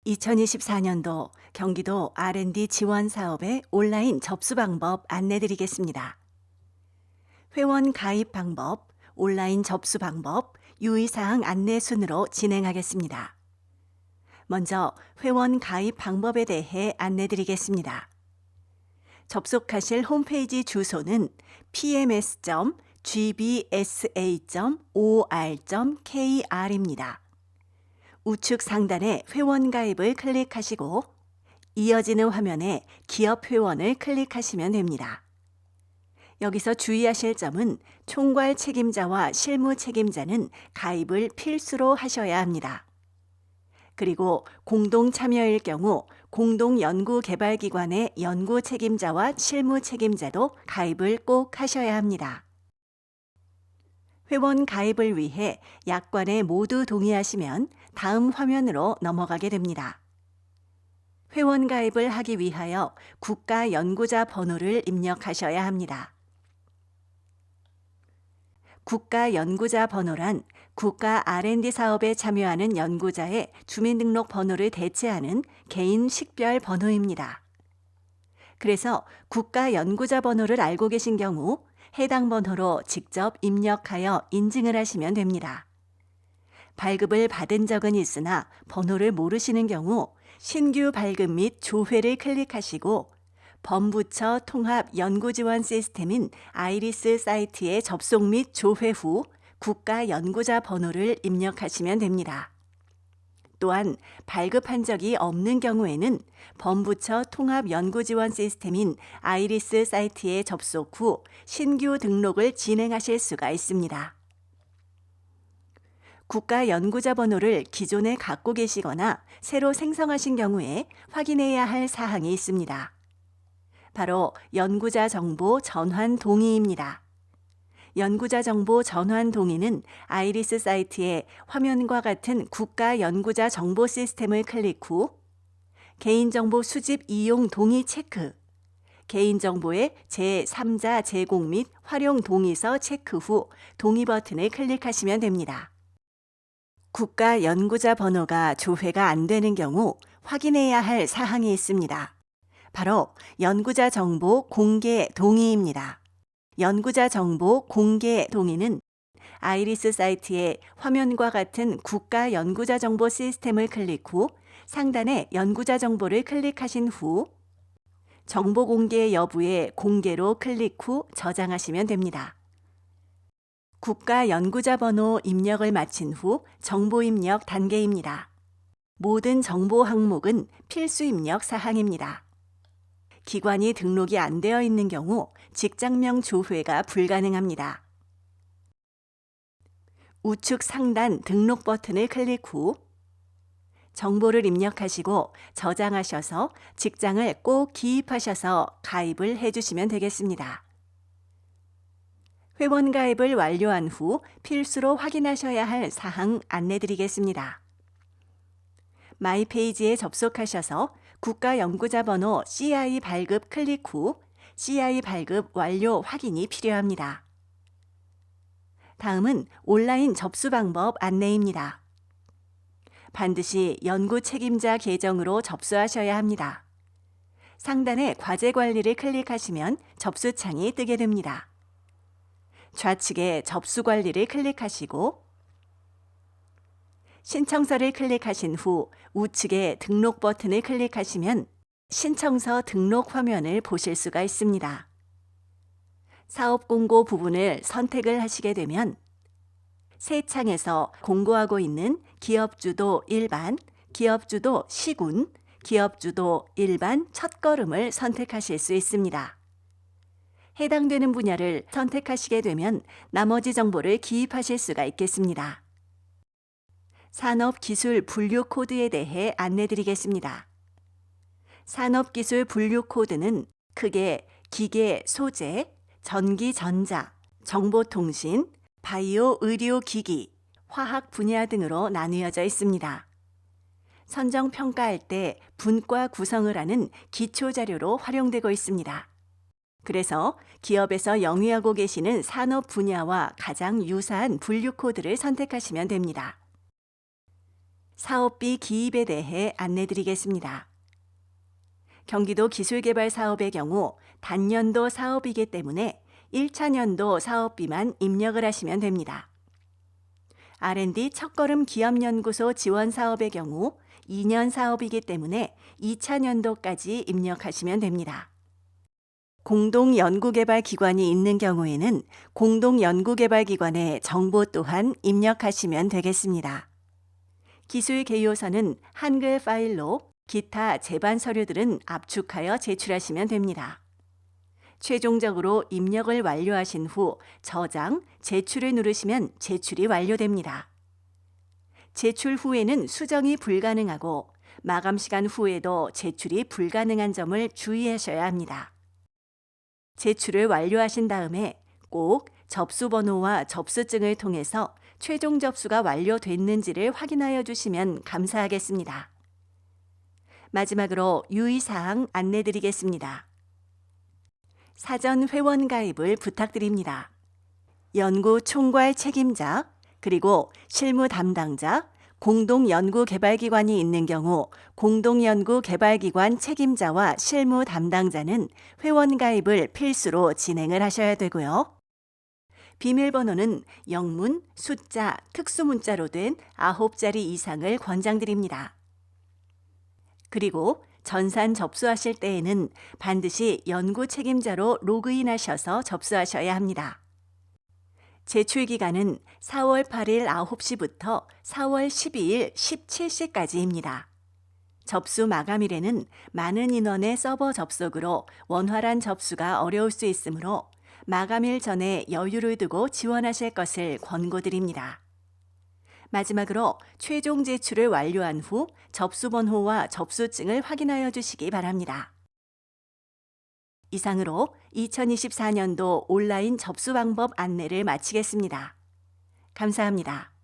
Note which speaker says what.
Speaker 1: 2024년도 경기도 R&D 지원 사업의 온라인 접수 방법 안내드리겠습니다. 회원 가입 방법, 온라인 접수 방법, 유의사항 안내 순으로 진행하겠습니다. 먼저 회원 가입 방법에 대해 안내드리겠습니다. 접속하실 홈페이지 주소는 pms.gbsa.or.kr입니다. 우측 상단에 회원 가입을 클릭하시고 이어지는 화면에 기업 회원을 클릭하시면 됩니다. 여기서 주의하실 점은 총괄 책임자와 실무 책임자는 가입을 필수로 하셔야 합니다. 그리고 공동 참여일 경우 공동연구개발기관의 연구 책임자와 실무 책임자도 가입을 꼭 하셔야 합니다. 회원 가입을 위해 약관에 모두 동의하시면 다음 화면으로 넘어가게 됩니다. 회원 가입을 하기 위하여 국가 연구자 번호를 입력하셔야 합니다. 국가 연구자 번호란 국가 R&D 사업에 참여하는 연구자의 주민등록 번호를 대체하는 개인 식별 번호입니다. 그래서 국가 연구자 번호를 알고 계신 경우 해당 번호로 직접 입력하여 인증을 하시면 됩니다. 발급을 받은 적은 있으나 번호를 모르시는 경우 신규 발급 및 조회를 클릭하시고 범부처 통합 연구지원 시스템인 아이리스 사이트에 접속 및 조회 후 국가 연구자 번호를 입력하시면 됩니다. 또한 발급한 적이 없는 경우에는 범부처 통합 연구지원 시스템인 아이리스 사이트에 접속 후 신규 등록을 진행하실 수가 있습니다. 국가 연구자 번호를 기존에 갖고 계시거나 새로 생성하신 경우에 확인해야 할 사항이 있습니다. 바로 연구자 정보 전환 동의입니다. 연구자 정보 전환 동의는 아이리스 사이트에 화면과 같은 국가 연구자 정보 시스템을 클릭 후 개인정보 수집 이용 동의 체크, 개인정보의 제3자 제공 및 활용 동의서 체크 후 동의 버튼을 클릭하시면 됩니다. 국가 연구자 번호가 조회가 안 되는 경우 확인해야 할 사항이 있습니다. 바로 연구자 정보 공개 동의입니다. 연구자 정보 공개 동의는 아이리스 사이트의 화면과 같은 국가 연구자 정보 시스템을 클릭 후 상단에 연구자 정보를 클릭하신 후 정보 공개 여부의 공개로 클릭 후 저장하시면 됩니다. 국가 연구자 번호 입력을 마친 후 정보 입력 단계입니다. 모든 정보 항목은 필수 입력 사항입니다. 기관이 등록이 안 되어 있는 경우 직장명 조회가 불가능합니다. 우측 상단 등록 버튼을 클릭 후 정보를 입력하시고 저장하셔서 직장을 꼭 기입하셔서 가입을 해주시면 되겠습니다. 회원 가입을 완료한 후 필수로 확인하셔야 할 사항 안내드리겠습니다. 마이 페이지에 접속하셔서 국가 연구자 번호 CI 발급 클릭 후 CI 발급 완료 확인이 필요합니다. 다음은 온라인 접수 방법 안내입니다. 반드시 연구 책임자 계정으로 접수하셔야 합니다. 상단에 과제 관리를 클릭하시면 접수창이 뜨게 됩니다. 좌측에 접수 관리를 클릭하시고 신청서를 클릭하신 후 우측에 등록 버튼을 클릭하시면 신청서 등록 화면을 보실 수가 있습니다. 사업 공고 부분을 선택을 하시게 되면 새 창에서 공고하고 있는 기업주도 일반, 기업주도 시군, 기업주도 일반 첫걸음을 선택하실 수 있습니다. 해당되는 분야를 선택하시게 되면 나머지 정보를 기입하실 수가 있겠습니다. 산업기술 분류 코드에 대해 안내드리겠습니다. 산업기술 분류 코드는 크게 기계, 소재, 전기, 전자, 정보통신, 바이오, 의료기기, 화학 분야 등으로 나누어져 있습니다. 선정평가할 때 분과 구성을 하는 기초자료로 활용되고 있습니다. 그래서 기업에서 영위하고 계시는 산업 분야와 가장 유사한 분류 코드를 선택하시면 됩니다. 사업비 기입에 대해 안내드리겠습니다. 경기도 기술개발 사업의 경우 단년도 사업이기 때문에 1차 년도 사업비만 입력을 하시면 됩니다. R&D 첫걸음 기업연구소 지원 사업의 경우 2년 사업이기 때문에 2차 년도까지 입력하시면 됩니다. 공동연구개발기관이 있는 경우에는 공동연구개발기관의 정보 또한 입력하시면 되겠습니다. 기술 개요서는 한글 파일로 기타 제반 서류들은 압축하여 제출하시면 됩니다. 최종적으로 입력을 완료하신 후 저장, 제출을 누르시면 제출이 완료됩니다. 제출 후에는 수정이 불가능하고 마감 시간 후에도 제출이 불가능한 점을 주의하셔야 합니다. 제출을 완료하신 다음에 꼭 접수번호와 접수증을 통해서 최종 접수가 완료됐는지를 확인하여 주시면 감사하겠습니다. 마지막으로 유의사항 안내드리겠습니다. 사전 회원 가입을 부탁드립니다. 연구 총괄 책임자, 그리고 실무 담당자, 공동연구개발기관이 있는 경우 공동연구개발기관 책임자와 실무 담당자는 회원 가입을 필수로 진행을 하셔야 되고요. 비밀번호는 영문, 숫자, 특수문자로 된 9자리 이상을 권장드립니다. 그리고 전산 접수하실 때에는 반드시 연구 책임자로 로그인하셔서 접수하셔야 합니다. 제출 기간은 4월 8일 9시부터 4월 12일 17시까지입니다. 접수 마감일에는 많은 인원의 서버 접속으로 원활한 접수가 어려울 수 있으므로 마감일 전에 여유를 두고 지원하실 것을 권고드립니다. 마지막으로 최종 제출을 완료한 후 접수번호와 접수증을 확인하여 주시기 바랍니다. 이상으로 2024년도 온라인 접수 방법 안내를 마치겠습니다. 감사합니다.